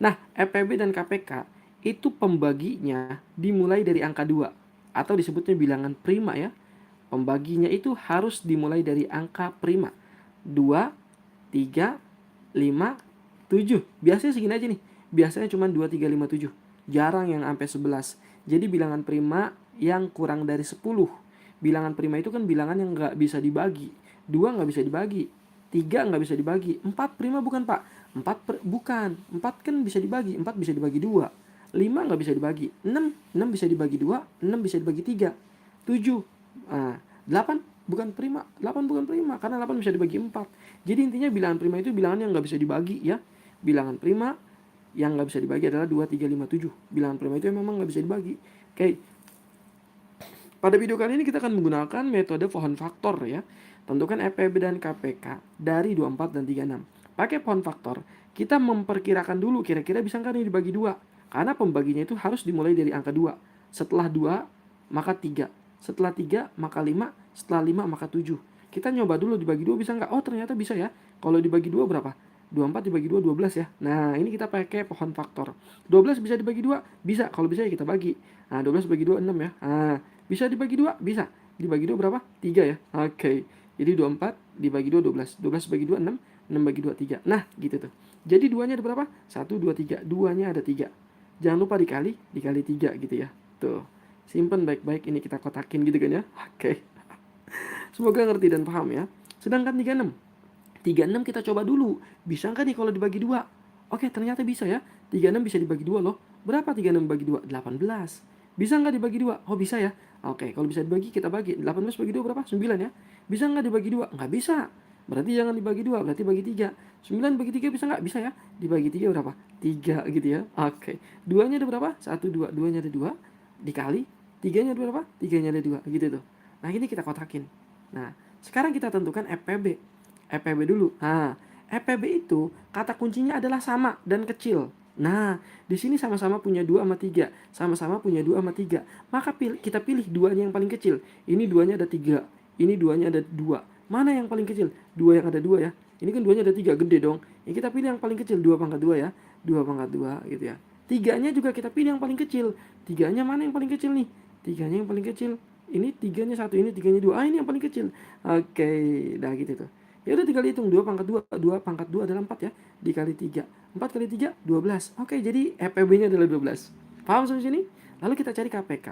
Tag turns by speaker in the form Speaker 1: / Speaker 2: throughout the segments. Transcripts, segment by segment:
Speaker 1: Nah, EPB dan KPK itu pembaginya dimulai dari angka 2 atau disebutnya bilangan prima ya. Pembaginya itu harus dimulai dari angka prima. 2, 3, 5, 7. Biasanya segini aja nih. Biasanya cuma 2, 3, 5, 7. Jarang yang sampai 11. Jadi bilangan prima yang kurang dari 10. Bilangan prima itu kan bilangan yang nggak bisa dibagi. 2 nggak bisa dibagi. 3 nggak bisa dibagi. 4 prima bukan pak. Bukan. 4 kan bisa dibagi. 4 bisa dibagi 2. 5 nggak bisa dibagi. 6 bisa dibagi 2. 6 bisa dibagi 3. 7. Nah, 8 bukan prima. 8 bukan prima karena 8 bisa dibagi 4. Jadi intinya bilangan prima itu bilangan yang nggak bisa dibagi ya. Bilangan prima yang nggak bisa dibagi adalah 2, 3, 5, 7. Bilangan prima itu memang nggak bisa dibagi. Oke. Pada video kali ini kita akan menggunakan metode pohon faktor ya. Tentukan EPB dan KPK dari 24 dan 36. Pakai pohon faktor, kita memperkirakan dulu kira-kira bisa nggak nih dibagi 2. Karena pembaginya itu harus dimulai dari angka 2. Setelah 2, maka 3. Setelah 3, maka 5. Setelah 5, maka 7. Kita nyoba dulu dibagi 2 bisa nggak? Oh ternyata bisa ya. Kalau dibagi 2 berapa? 24 dibagi 2, 12 ya. Nah ini kita pakai pohon faktor. 12 bisa dibagi 2? Bisa. Kalau bisa ya kita bagi. Nah 12 bagi 2, 6 ya. Nah bisa dibagi 2? Bisa. Dibagi 2 berapa? 3 ya. Oke. Jadi 24 dibagi 2, 12. 12 bagi 2, 6. 6 bagi 2, 3. Nah, gitu tuh. Jadi duanya ada berapa? 1, 2, 3. Duanya ada 3. Jangan lupa dikali 3 gitu ya. Tuh. Simpen baik-baik, ini kita kotakin gitu kan ya. Oke. Semoga ngerti dan paham ya. Sedangkan 36. 36 kita coba dulu. Bisa nggak nih kalau dibagi 2? Oke, ternyata bisa ya. 36 bisa dibagi 2 loh. Berapa 36 bagi 2? 18. Bisa nggak dibagi 2? Oh bisa ya. Oke, kalau bisa dibagi kita bagi. 18 bagi 2 berapa? 9 ya. Bisa nggak dibagi 2? Nggak bisa. Berarti jangan dibagi 2, berarti bagi 3. 9 bagi 3 bisa nggak? Bisa ya. Dibagi 3 berapa? 3 gitu ya. Oke. Duanya ada berapa? 1, 2. Duanya ada 2. Dikali. Tiganya ada berapa? Tiganya ada 2. Gitu tuh. Nah ini kita kotakin. Nah sekarang kita tentukan EPB. EPB dulu. Nah EPB itu kata kuncinya adalah sama dan kecil. Nah, di sini sama-sama punya 2 sama 3. Sama-sama punya 2 sama 3. Maka kita pilih duanya yang paling kecil. Ini duanya ada 3. Ini duanya ada 2. Mana yang paling kecil? 2 yang ada 2 ya. Ini kan duanya ada 3, gede dong. Ini kita pilih yang paling kecil, 2 pangkat 2 ya. 2 pangkat 2 gitu ya. Tiganya juga kita pilih yang paling kecil. Tiganya mana yang paling kecil nih? Tiganya yang paling kecil. Ini tiganya 1, ini tiganya 2. Ah, ini yang paling kecil. Oke, dah gitu tuh. Ya udah tinggal hitung 2 pangkat 2. 2 pangkat 2 adalah 4 ya. Dikali 3. 4 kali 3, 12. Oke, jadi EPB-nya adalah 12. Paham sampai sini? Lalu kita cari KPK.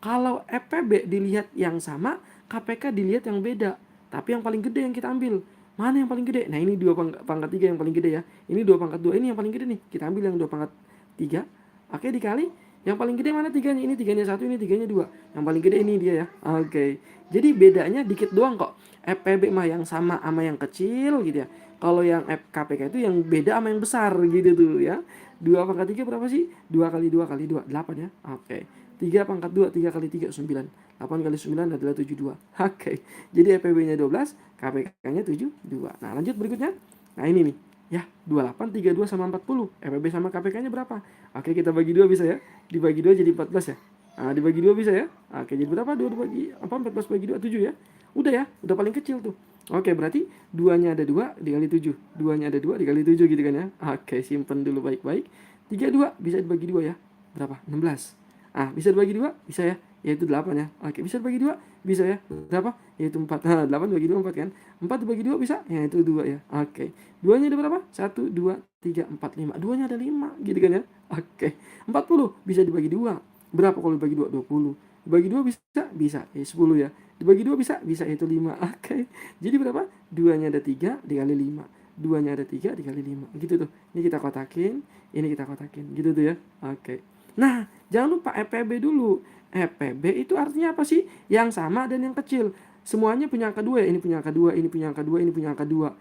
Speaker 1: Kalau EPB dilihat yang sama, KPK dilihat yang beda. Tapi yang paling gede yang kita ambil. Mana yang paling gede? Nah, ini 2 pangkat 3 yang paling gede ya. Ini 2 pangkat 2, ini yang paling gede nih. Kita ambil yang 2 pangkat 3. Oke, dikali yang paling gede mana tiganya? Ini tiganya 1, ini tiganya 2. Yang paling gede ini dia ya. Oke. Jadi bedanya dikit doang kok. EPB mah yang sama sama yang kecil gitu ya. Kalau yang KPK itu yang beda sama yang besar gitu tuh ya. 2 pangkat 3 berapa sih? 2 kali 2 kali 2, 8 ya. Oke. 3 pangkat 2, 3 kali 3, 9. 8 kali 9 adalah 72. Oke. Jadi EPB-nya 12, KPK-nya 72. Nah, lanjut berikutnya. Nah, ini nih. Ya, 28, 32 sama 40. EPB sama KPK-nya berapa? Oke, kita bagi 2 bisa ya. Dibagi 2 jadi 14 ya. Nah, dibagi 2 bisa ya. Oke, jadi berapa? 2 dibagi apa? 14 bagi 2, 7 ya. Udah ya, udah paling kecil tuh. Oke, berarti 2-nya ada 2 dikali 7. 2-nya ada 2 dikali 7 gitu kan ya. Oke, simpen dulu baik-baik. 32 bisa dibagi 2 ya. Berapa? 16. Ah, bisa dibagi 2? Bisa ya. Yaitu 8 ya. Oke, bisa dibagi 2? Bisa ya. Berapa? Yaitu 4. Nah, 8 bagi 2 4 kan. 4 dibagi 2 bisa? Ya, itu 2 ya. Oke. 2-nya ada berapa? 1, 2, 3, 4, 5. 2-nya ada 5 gitu kan ya. Oke. 40 bisa dibagi 2. Berapa kalau dibagi 2? 20. Dibagi 2 bisa? Bisa. Ya, 10 ya. Dibagi 2 bisa? Bisa, itu 5. Oke. Jadi berapa? 2-nya ada 3 dikali 5. 2-nya ada 3 dikali 5. Gitu tuh. Ini kita kotakin, ini kita kotakin. Gitu tuh ya. Oke. Nah, jangan lupa EPB dulu. EPB itu artinya apa sih? Yang sama dan yang kecil. Semuanya punya angka 2 ya. Ini punya angka 2, ini punya angka 2, ini punya angka 2.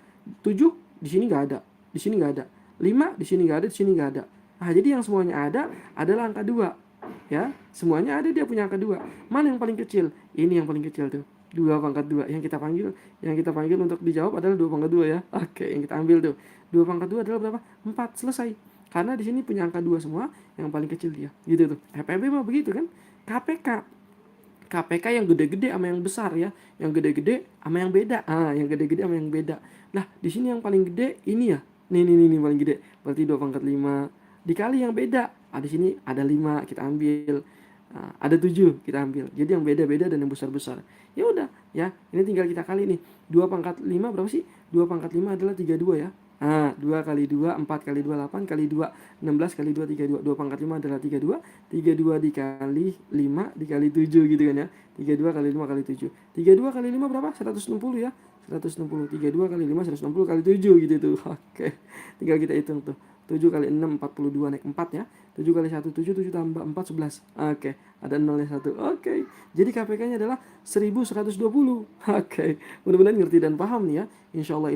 Speaker 1: 7 di sini nggak ada. Di sini nggak ada. 5 di sini nggak ada, di sini nggak ada. Nah, jadi yang semuanya ada adalah angka 2. Ya, semuanya ada, dia punya angka 2. Mana yang paling kecil? Ini yang paling kecil tuh. 2 pangkat 2 yang kita panggil untuk dijawab adalah 2 pangkat 2 ya. Oke, yang kita ambil tuh. 2 pangkat 2 adalah berapa? 4. Selesai. Karena di sini punya angka 2 semua, yang paling kecil dia. Gitu tuh. EPB mah begitu kan? KPK. KPK yang gede-gede sama yang besar ya. Yang gede-gede sama yang beda. Ah, yang gede-gede sama yang beda. Nah, di sini yang paling gede ini ya. Nih paling gede. Berarti 2 pangkat 5. dikali yang beda. Di sini ada 5 kita ambil. Ada 7 kita ambil. Jadi yang beda-beda dan yang besar-besar. Ya udah, ya. Ini tinggal kita kali nih. 2 pangkat 5 berapa sih? 2 pangkat 5 adalah 32 ya. 2 kali 2, 4 kali 2, 8 kali 2, 16 kali 2, 32. 2 pangkat 5 adalah 32. 32 dikali 5 dikali 7 gitu kan ya. 32 kali 5 kali 7. 32 kali 5 berapa? 160 ya. 160. 32 kali 5, 160 kali 7 gitu tuh. Oke. Tinggal kita hitung tuh. 7 kali 6, 42 naik 4 ya. 7 kali 1, 7, 7 tambah 4, 11. Oke, ada nolnya 1. Oke, jadi KPK-nya adalah 1120. Oke, mudah-mudahan ngerti dan paham nih ya. Insya Allah